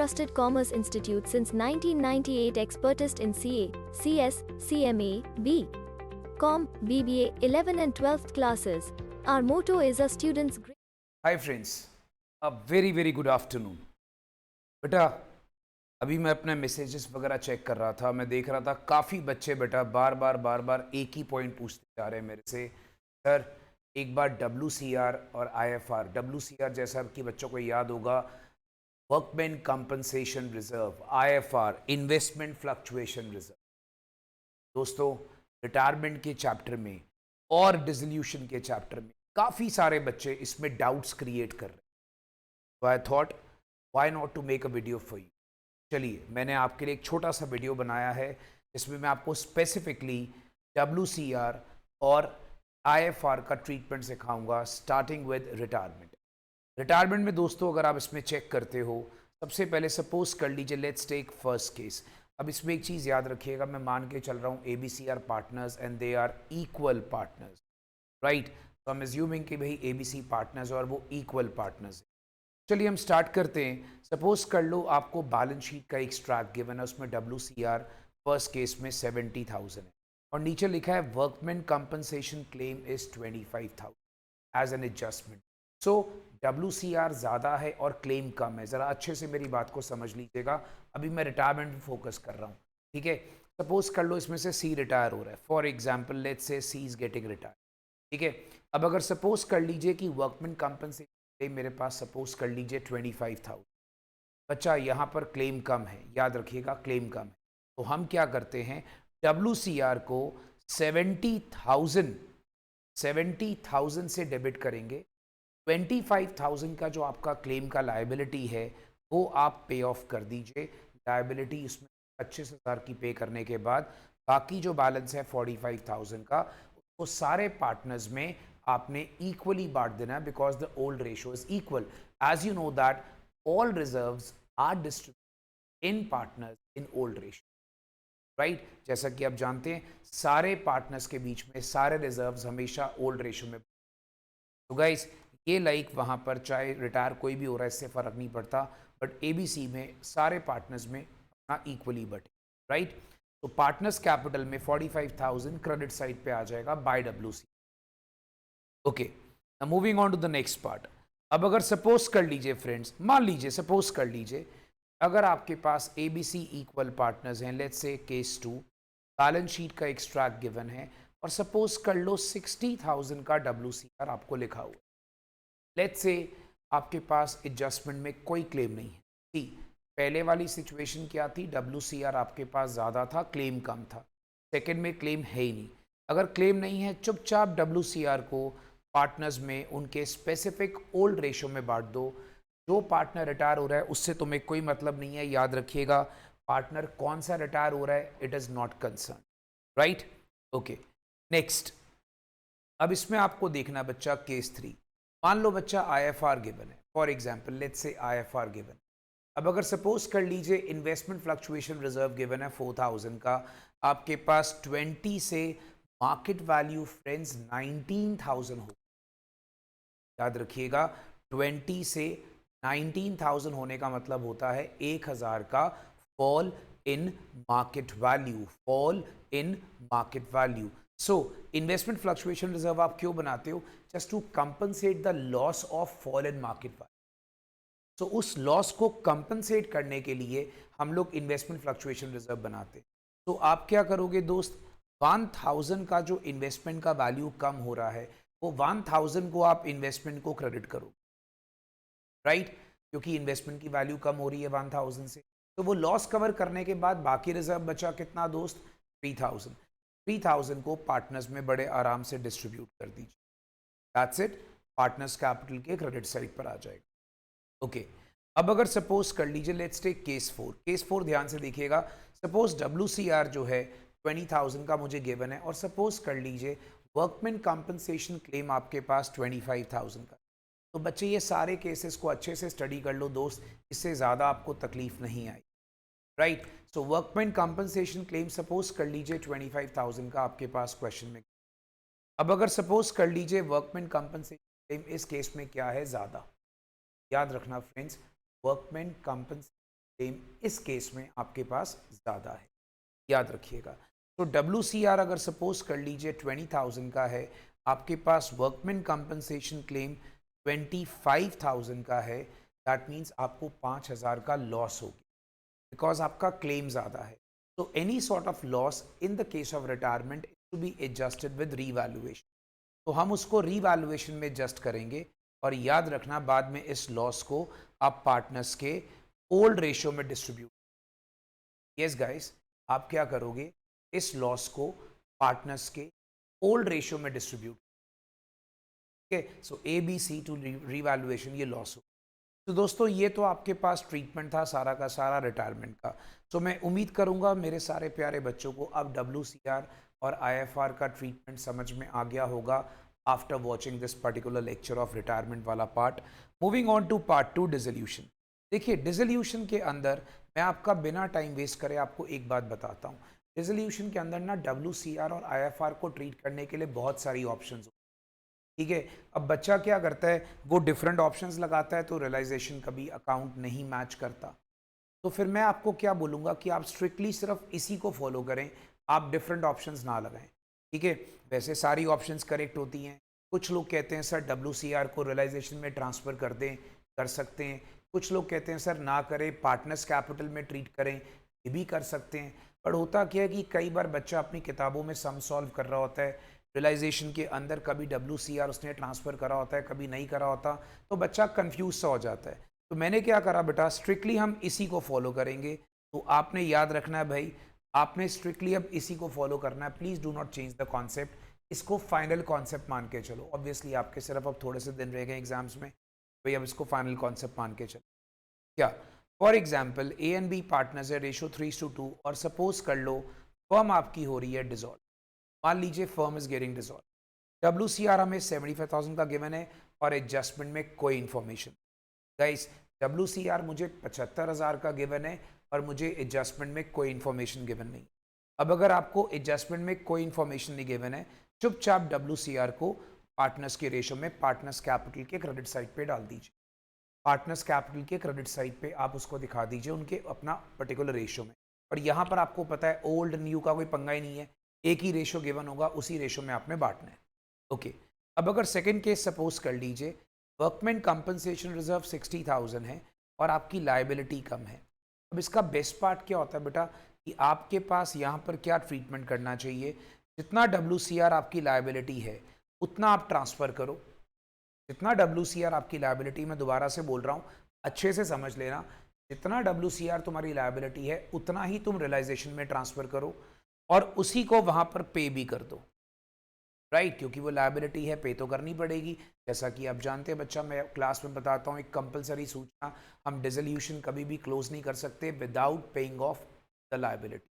Trusted Commerce Institute since 1998, expertist in CA, CS, CMA, B.Com, BBA, 11 and 12th classes. Our motto is a student's great. Hi friends, a very very good afternoon. बेटा, अभी मैं अपने messages वगैरह check कर रहा था। मैं देख रहा था काफ़ी बच्चे बेटा बार बार एक ही पॉइंट पूछते जा रहे हैं मेरे से। सर, एक बार WCR और IFR, WCR जैसा कि बच्चों को याद होगा, workman compensation reserve, IFR investment fluctuation reserve. दोस्तों, रिटायरमेंट के चैप्टर में और डिसोल्यूशन के चैप्टर में काफ़ी सारे बच्चे इसमें डाउट्स क्रिएट कर रहे हैं। तो I thought why not to make a video for you. चलिए, मैंने आपके लिए एक छोटा सा वीडियो बनाया है जिसमें मैं आपको स्पेसिफिकली WCR और IFR का ट्रीटमेंट सिखाऊंगा, स्टार्टिंग विद रिटायरमेंट। रिटायरमेंट में दोस्तों, अगर आप इसमें चेक करते हो, सबसे पहले सपोज कर लीजिए, लेट्स टेक फर्स्ट केस। अब इसमें एक चीज़ याद रखिएगा, मैं मान के चल रहा हूँ ABCR partners and they are equal partners, right. तो हम एज्यूमिंग कि भाई ABC पार्टनर्स और वो इक्वल पार्टनर्स। चलिए हम स्टार्ट करते हैं। सपोज कर लो आपको बैलेंस शीट का एक्सट्रैक्ट गिवन है, उसमें WCR फर्स्ट केस में 70,000 है और नीचे लिखा है workman compensation claim is 25,000 as an adjustment. So WCR ज़्यादा है और क्लेम कम है। ज़रा अच्छे से मेरी बात को समझ लीजिएगा, अभी मैं रिटायरमेंट में फोकस कर रहा हूँ, ठीक है। सपोज कर लो इसमें से C रिटायर हो रहा है, for example let's say C is getting retire, ठीक है। अब अगर सपोज कर लीजिए कि वर्कमैन कंपनसेशन मेरे पास सपोज कर लीजिए 25,000, बच्चा यहाँ पर क्लेम कम है, याद रखिएगा क्लेम कम है। तो हम क्या करते हैं, WCR को 70,000 से डेबिट करेंगे। 25,000 का जो आपका क्लेम का लायबिलिटी है वो आप पे ऑफ कर दीजिए। लायबिलिटी इसमें 25,000 की पे करने के बाद बाकी जो बैलेंस है 45,000 का, वो सारे पार्टनर्स में आपने इक्वली बांट देना है, because the old ratio is equal. As you know that all reserves are distributed in partners in old ratio, right. जैसा कि आप जानते हैं, सारे पार्टनर्स के बीच में सारे रिजर्व्स हमेशा ओल्ड रेशियो में। तो गाइस, ये लाइक वहाँ पर चाहे रिटायर कोई भी हो रहा है, इससे फ़र्क नहीं पड़ता, बट ABC में सारे पार्टनर्स में अपना इक्वली बटे, राइट। तो पार्टनर्स कैपिटल में 45,000 क्रेडिट साइड पे आ जाएगा by WC। Okay, moving on to the next part. अब अगर सपोज कर लीजिए फ्रेंड्स, मान लीजिए सपोज कर लीजिए अगर आपके पास ABC इक्वल पार्टनर्स हैं, let's say case 2, balance sheet का एक्सट्रैक्ट गिवन है और सपोज कर लो 60,000 का WCR आपको लिखा हुआ है। लेट्स से आपके पास एडजस्टमेंट में कोई क्लेम नहीं है। सी, पहले वाली सिचुएशन क्या थी, WCR आपके पास ज़्यादा था, क्लेम कम था। सेकंड में क्लेम है ही नहीं। अगर क्लेम नहीं है, चुपचाप WCR को पार्टनर्स में उनके स्पेसिफिक ओल्ड रेशो में बांट दो। जो पार्टनर रिटायर हो रहा है उससे तुम्हें कोई मतलब नहीं है, याद रखिएगा। पार्टनर कौन सा रिटायर हो रहा है, it is not concern, right. Okay, next. अब इसमें आपको देखना बच्चा केस 3। मान लो बच्चा IFR गिवन है, for example let's say IFR given. अब अगर सपोज कर लीजिए इन्वेस्टमेंट फ्लक्चुएशन रिजर्व गिवन है 4,000 का, आपके पास 20 से मार्केट वैल्यू फ्रेंड्स 19,000 हो। याद रखिएगा, 20 से 19,000 होने का मतलब होता है 1,000 का fall in market value, fall in market value. So investment fluctuation reserve आप क्यों बनाते हो, just to compensate the loss of fall in market value. So उस लॉस को कंपनसेट करने के लिए हम लोग इन्वेस्टमेंट फ्लक्चुएशन रिजर्व बनाते हैं। तो आप क्या करोगे दोस्त, 1,000 का जो इन्वेस्टमेंट का वैल्यू कम हो रहा है, वो 1,000 को आप इन्वेस्टमेंट को क्रेडिट करो, राइट, क्योंकि इन्वेस्टमेंट की वैल्यू कम हो रही है 1,000 से। तो वो लॉस कवर करने के बाद बाकी रिजर्व बचा कितना दोस्त, 3,000। 3,000 को पार्टनर्स में बड़े आराम से डिस्ट्रीब्यूट कर दीजिए। दैट्स इट, पार्टनर्स कैपिटल के क्रेडिट साइड पर आ जाएगा। ओके, अब अगर सपोज कर लीजिए लेट्स टेक केस 4। केस 4 ध्यान से देखिएगा। सपोज WCR जो है 20,000 का मुझे गिवन है और सपोज कर लीजिए वर्कमैन कंपनसेशन क्लेम आपके पास 25,000 का। तो बच्चे ये सारे केसेस को अच्छे से स्टडी कर लो दोस्त, इससे ज़्यादा आपको तकलीफ नहीं आई, राइट। सो वर्कमैन कंपनसेशन क्लेम सपोज कर लीजिए 25,000 का आपके पास क्वेश्चन में। अब अगर सपोज कर लीजिए वर्कमैन कंपनसेशन क्लेम इस केस में क्या है, ज़्यादा। याद रखना फ्रेंड्स, वर्कमैन कंपनसेशन क्लेम इस केस में आपके पास ज़्यादा है, याद रखिएगा। तो WCR अगर सपोज कर लीजिए 20,000 का है, आपके पास वर्कमैन कंपनसेशन क्लेम 25,000 का है, दैट मीन्स आपको 5,000 का लॉस होगी बिकॉज आपका क्लेम ज़्यादा है। तो any sort of loss in the case of retirement to be adjusted with revaluation. तो हम उसको रीवैल्यूएशन में एडजस्ट करेंगे और याद रखना बाद में इस लॉस को आप पार्टनर्स के ओल्ड रेशियो में डिस्ट्रीब्यूट। यस गाइस, आप क्या करोगे, इस लॉस को पार्टनर्स के ओल्ड रेशियो में distribute. Okay, so ABC to revaluation ये लॉस हो। तो दोस्तों ये तो आपके पास ट्रीटमेंट था सारा का सारा रिटायरमेंट का। तो मैं उम्मीद करूंगा मेरे सारे प्यारे बच्चों को अब WCR और IFR का ट्रीटमेंट समझ में आ गया होगा after watching this particular lecture of retirement वाला part. Moving on to part 2, dissolution. देखिए डिसोल्यूशन के अंदर मैं आपका बिना टाइम वेस्ट करे आपको एक बात बताता हूँ। डिसोल्यूशन के अंदर ना WCR और IFR को ट्रीट करने के लिए बहुत सारी ऑप्शंस, ठीक है। अब बच्चा क्या करता है, वो डिफरेंट ऑप्शंस लगाता है तो रियलाइजेशन कभी अकाउंट नहीं मैच करता। तो फिर मैं आपको क्या बोलूँगा कि आप स्ट्रिक्टली सिर्फ इसी को फॉलो करें, आप डिफरेंट ऑप्शंस ना लगाएं, ठीक है। वैसे सारी ऑप्शंस करेक्ट होती हैं। कुछ लोग कहते हैं सर WCR को रियलाइजेशन में ट्रांसफ़र कर दें, कर सकते हैं। कुछ लोग कहते हैं सर ना करें, पार्टनर्स कैपिटल में ट्रीट करें, ये भी कर सकते हैं। पर होता क्या है कि कई बार बच्चा अपनी किताबों में सम सॉल्व कर रहा होता है, रियलाइजेशन के अंदर कभी WCR उसने ट्रांसफ़र करा होता है, कभी नहीं करा होता, तो बच्चा कंफ्यूज सा हो जाता है। तो मैंने क्या करा बेटा, स्ट्रिक्टली हम इसी को फॉलो करेंगे। तो आपने याद रखना है भाई, आपने स्ट्रिक्टली अब इसी को फॉलो करना है। Please do not change the concept, इसको फाइनल कॉन्सेप्ट मान के चलो। ऑब्वियसली आपके सिर्फ अब थोड़े से दिन रह गए एग्जाम्स में, भाई अब इसको फाइनल कॉन्सेप्ट मान के चलो। क्या, for example A and B partners है, रेशो 3:2, और सपोज कर लो फर्म आपकी हो रही है डिजॉल्व। मान लीजिए firm is getting dissolve. WCR हमें 75,000 का गिवन है और एडजस्टमेंट में कोई इन्फॉर्मेशन। गाइस WCR मुझे 75,000 का गिवन है और मुझे एडजस्टमेंट में कोई इन्फॉर्मेशन गिवन नहीं। अब अगर आपको एडजस्टमेंट में कोई इन्फॉर्मेशन नहीं गिवन है, चुपचाप WCR को पार्टनर्स के रेशो में पार्टनर्स कैपिटल के क्रेडिट साइड पे डाल दीजिए। पार्टनर्स कैपिटल के क्रेडिट साइड पे आप उसको दिखा दीजिए उनके अपना पर्टिकुलर रेशो में। और यहाँ पर आपको पता है ओल्ड न्यू का कोई पंगा ही नहीं है, एक ही रेशो गिवन होगा, उसी रेशो में आपने बांटना है। ओके, अब अगर सेकंड केस सपोज कर लीजिए, वर्कमैन कंपनसेशन रिजर्व 60,000 है और आपकी लायबिलिटी कम है। अब इसका बेस्ट पार्ट क्या होता है बेटा कि आपके पास यहाँ पर क्या ट्रीटमेंट करना चाहिए, जितना WCR आपकी लायबिलिटी है उतना आप ट्रांसफ़र करो। जितना WCR आपकी लायबिलिटी, मैं दोबारा से बोल रहा हूँ अच्छे से समझ लेना, जितना WCR तुम्हारी लायबिलिटी है उतना ही तुम रियलाइजेशन में ट्रांसफ़र करो और उसी को वहाँ पर पे भी कर दो, राइट, क्योंकि वो लायबिलिटी है, पे तो करनी पड़ेगी। जैसा कि आप जानते हैं बच्चा, मैं क्लास में बताता हूँ एक कंपलसरी सूचना, हम डिसोल्यूशन कभी भी क्लोज नहीं कर सकते without paying off the liability.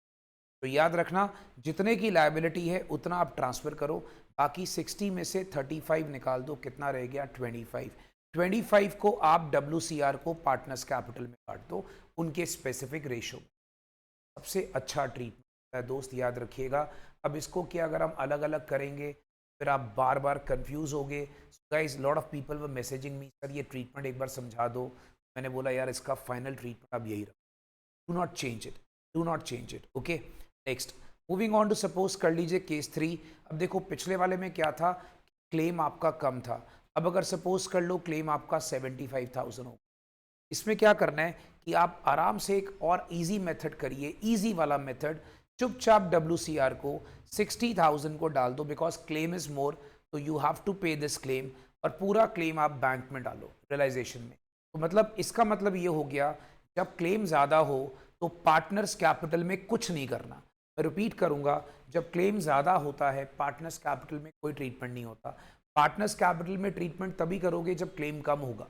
तो याद रखना जितने की लायबिलिटी है उतना आप ट्रांसफ़र करो, बाकी 60 में से 35 निकाल दो, कितना रह गया 25। 25 को आप WCR को पार्टनर्स कैपिटल में काट दो उनके स्पेसिफिक रेशो। सबसे अच्छा ट्रीटमेंट है दोस्त, याद रखिएगा। अब इसको क्या अगर हम अलग अलग करेंगे फिर आप बार बार कंफ्यूज होगे। Guys lot of people were messaging me, sir ये ट्रीटमेंट एक बार समझा दो। मैंने बोला यार इसका फाइनल ट्रीटमेंट अब यही रखो, do not change it, do not change it. Okay, next moving on to suppose कर लीजिए केस 3। अब देखो पिछले वाले में क्या था, क्लेम आपका कम था। अब अगर सपोज कर लो क्लेम आपका 75,000 हो, इसमें क्या करना है कि आप आराम से एक और इजी मेथड करिए, इजी वाला मेथड। चुपचाप WCR को 60,000 को डाल दो बिकॉज क्लेम इज मोर, तो यू हैव टू पे दिस क्लेम, और पूरा क्लेम आप बैंक में डालो रियलाइजेशन में। तो मतलब इसका मतलब ये हो गया जब क्लेम ज़्यादा हो तो पार्टनर्स कैपिटल में कुछ नहीं करना। मैं रिपीट करूंगा, जब क्लेम ज़्यादा होता है पार्टनर्स कैपिटल में कोई ट्रीटमेंट नहीं होता। पार्टनर्स कैपिटल में ट्रीटमेंट तभी करोगे जब क्लेम कम होगा,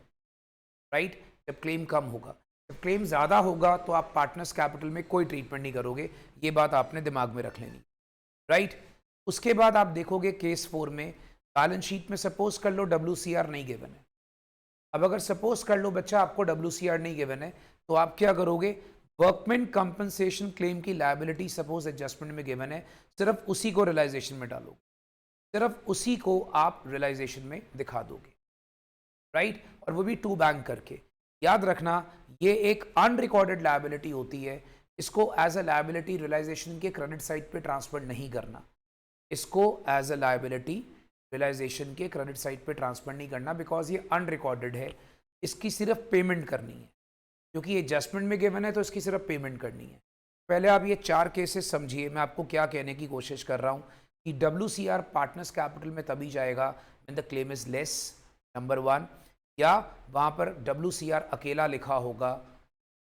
राइट, जब क्लेम कम होगा। जब क्लेम ज़्यादा होगा तो आप पार्टनर्स कैपिटल में कोई ट्रीटमेंट नहीं करोगे, ये बात आपने दिमाग में रख लेनी, राइट। उसके बाद आप देखोगे केस 4 में बैलेंस शीट में सपोज कर लो WCR नहीं गिवन है। अब अगर सपोज कर लो बच्चा आपको WCR नहीं गिवन है तो आप क्या करोगे, वर्कमैन कंपनसेशन क्लेम की लायबिलिटी सपोज एडजस्टमेंट में गिवन है, सिर्फ उसी को रियलाइजेशन में डालोगे, सिर्फ उसी को आप रियलाइजेशन में दिखा दोगे, राइट, और वो भी टू बैंक करके। याद रखना ये एक अनरिकॉर्डेड लायबिलिटी होती है, इसको एज अ लायबिलिटी रियलाइजेशन के क्रेडिट साइड पे ट्रांसफर नहीं करना, इसको एज अ लायबिलिटी रियलाइजेशन के क्रेडिट साइड पे ट्रांसफर नहीं करना, बिकॉज ये अनरिकॉर्डेड है, इसकी सिर्फ पेमेंट करनी है, क्योंकि ये एडजस्टमेंट में गिवन है तो इसकी सिर्फ पेमेंट करनी है। पहले आप ये 4 केसेस समझिए, मैं आपको क्या कहने की कोशिश कर रहा हूँ कि WCR पार्टनर्स कैपिटल में तभी जाएगा when the claim is less, number 1, या वहाँ पर WCR अकेला लिखा होगा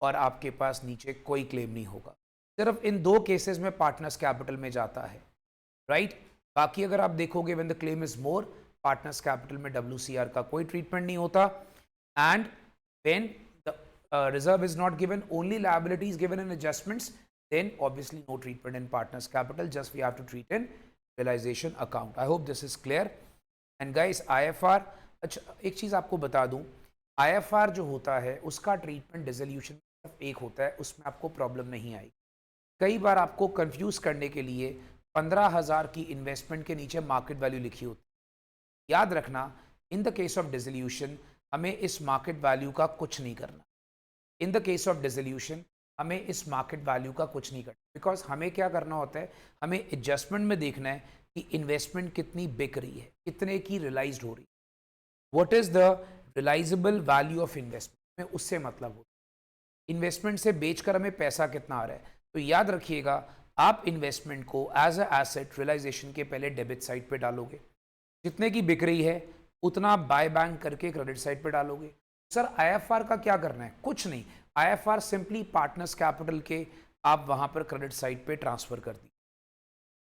और आपके पास नीचे कोई क्लेम नहीं होगा। सिर्फ इन 2 केसेस में पार्टनर्स कैपिटल में जाता है, राइट। बाकी अगर आप देखोगे when the claim is more, partners capital में WCR का कोई ट्रीटमेंट नहीं होता, and when the reserve is not given, only liability is given in adjustments, then obviously no treatment in partners capital, just we have to treat in realization account. I hope this is clear. And guys, IFR, अच्छा एक चीज़ आपको बता दूं, IFR जो होता है उसका treatment dissolution सिर्फ एक होता है, उसमें आपको प्रॉब्लम नहीं आई। कई बार आपको कंफ्यूज करने के लिए 15,000 की इन्वेस्टमेंट के नीचे मार्केट वैल्यू लिखी होती है। याद रखना, इन द केस ऑफ डिसोल्यूशन हमें इस मार्केट वैल्यू का कुछ नहीं करना। इन द केस ऑफ डिसोल्यूशन हमें इस मार्केट वैल्यू का कुछ नहीं करना, बिकॉज हमें क्या करना होता है, हमें एडजस्टमेंट में देखना है कि इन्वेस्टमेंट कितनी बिक रही है, कितने की रियलाइज्ड हो रही है, what is the realisable value of investment, में उससे मतलब होता है इन्वेस्टमेंट से बेचकर हमें पैसा कितना आ रहा है। तो याद रखिएगा, आप इन्वेस्टमेंट को एज अ एसेट रियलाइजेशन के पहले डेबिट साइड पे डालोगे, जितने की बिक रही है उतना बाय बैंक करके क्रेडिट साइड पे डालोगे। सर IFR का क्या करना है? कुछ नहीं, IFR सिंपली पार्टनर्स कैपिटल के आप वहां पर क्रेडिट साइड पे ट्रांसफर कर दी,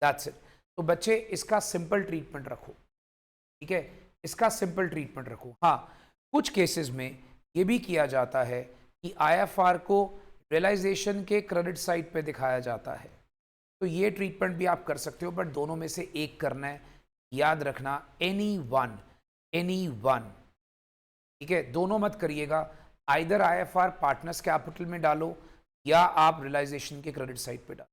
दैट्स इट। तो बच्चे इसका सिंपल ट्रीटमेंट रखो, ठीक है, इसका सिंपल ट्रीटमेंट रखो। हाँ, कुछ केसेस में ये भी किया जाता है कि IFR को रियलाइजेशन के क्रेडिट साइड पे दिखाया जाता है, तो ये ट्रीटमेंट भी आप कर सकते हो, बट दोनों में से एक करना है। याद रखना, एनी वन, ठीक है, दोनों मत करिएगा। आइदर IFR पार्टनर्स कैपिटल में डालो या आप रियलाइजेशन के क्रेडिट साइड पे डालो।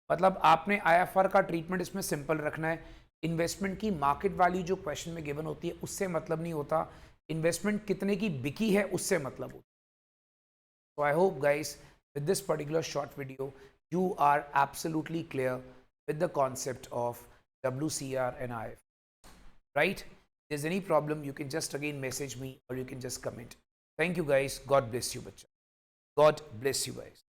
मतलब आपने IFR का ट्रीटमेंट इसमें सिंपल रखना है। इन्वेस्टमेंट की मार्केट वैल्यू जो क्वेश्चन में गिवन होती है उससे मतलब नहीं होता, इन्वेस्टमेंट कितने की बिकी है उससे मतलब होता है। So I hope guys, with this particular short video, you are absolutely clear with the concept of WCR and IFR, right? If there's any problem, you can just again message me or you can just comment. Thank you guys. God bless you, bacha. God bless you guys.